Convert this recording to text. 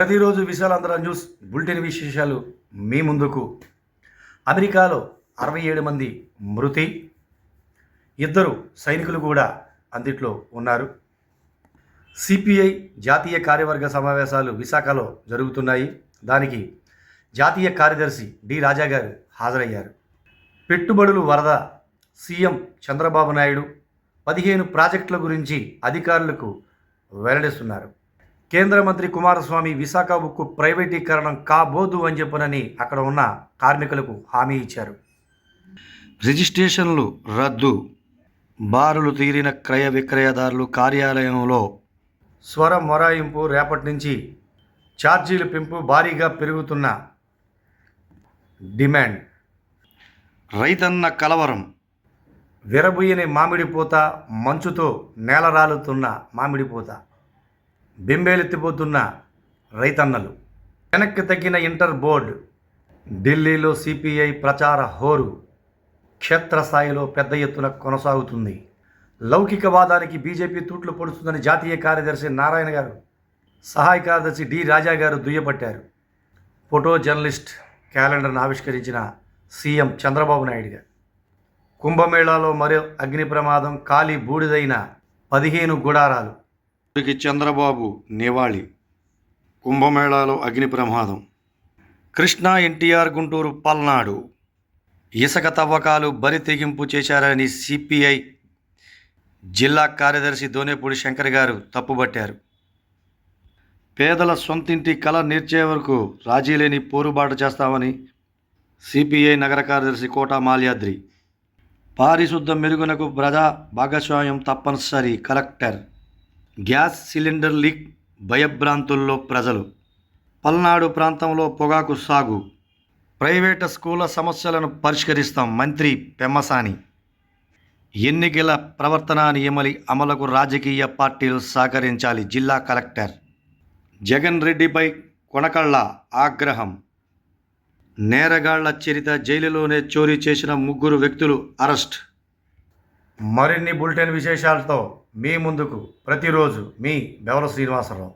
ప్రతిరోజు Visalaandhra news bulletin విశేషాలు మీ ముందుకు. అమెరికాలో 67 మంది మృతి, 2 సైనికులు కూడా అందుట్లో ఉన్నారు. సిపిఐ జాతీయ కార్యవర్గ సమావేశాలు విశాఖలో జరుగుతున్నాయి. దానికి జాతీయ కార్యదర్శి డి రాజా గారు హాజరయ్యారు. పెట్టుబడులు వరద, సీఎం చంద్రబాబు నాయుడు 15 ప్రాజెక్టుల గురించి అధికారులకు వెల్లడిస్తున్నారు. కేంద్ర మంత్రి కుమారస్వామి విశాఖ ఉక్కు ప్రైవేటీకరణం కాబోదు అని చెప్పనని అక్కడ ఉన్న కార్మికులకు హామీ ఇచ్చారు. రిజిస్ట్రేషన్లు రద్దు, బారులు తీరిన క్రయ విక్రయదారులు కార్యాలయంలో స్వర మొరాయింపు. రేపటి నుంచి ఛార్జీల పెంపు, భారీగా పెరుగుతున్న డిమాండ్. రైతన్న కలవరం, విరబుయ్యని మామిడి పూత, మంచుతో నేలరాలుతున్న మామిడి పూత, బెంబేలెత్తిపోతున్న రైతన్నలు. వెనక్కి తగ్గిన ఇంటర్ బోర్డు. ఢిల్లీలో సిపిఐ ప్రచార హోరు క్షేత్రస్థాయిలో పెద్ద ఎత్తున కొనసాగుతుంది. లౌకికవాదానికి బీజేపీ తూట్లు పొడుస్తుందని జాతీయ కార్యదర్శి నారాయణ గారు, సహాయ కార్యదర్శి డి రాజా గారు దుయ్యబట్టారు. ఫోటో జర్నలిస్ట్ క్యాలెండర్ను ఆవిష్కరించిన సీఎం చంద్రబాబు నాయుడు గారు. కుంభమేళాలో మరో అగ్ని ప్రమాదం, కాలి బూడిదైన 15 గుడారాలు. చంద్రబాబు నివాళి. కుంభమేళాలో అగ్ని ప్రమాదం. కృష్ణా, ఎన్టీఆర్, గుంటూరు, పల్నాడు ఇసుక తవ్వకాలు బరి తెగింపు చేశారని సిపిఐ జిల్లా కార్యదర్శి దోనేపూడి శంకర్ గారు తప్పుబట్టారు. పేదల సొంతింటి కళ నేర్చే వరకు రాజీ లేని పోరుబాటు చేస్తామని సిపిఐ నగర కార్యదర్శి కోట మాల్యాద్రి. పారిశుద్ధ మెరుగునకు ప్రజా భాగస్వామ్యం తప్పనిసరి, కలెక్టర్. గ్యాస్ సిలిండర్ లీక్, భయభ్రాంతుల్లో ప్రజలు. పల్నాడు ప్రాంతంలో పొగాకు సాగు. ప్రైవేటు స్కూళ్ల సమస్యలను పరిష్కరిస్తాం, మంత్రి పెమ్మసాని. ఎన్నికల ప్రవర్తన నియమావళి అమలుకు రాజకీయ పార్టీలు సహకరించాలి, జిల్లా కలెక్టర్. జగన్ రెడ్డిపై కొనకళ్ళ ఆగ్రహం. నేరగాళ్ల చరిత, జైలులోనే చోరీ చేసిన 3 వ్యక్తులు అరెస్ట్. మరిన్ని బులెటిన్ విశేషాలతో మీ ముందుకు ప్రతిరోజు మీ బెవల శ్రీనివాసరావు.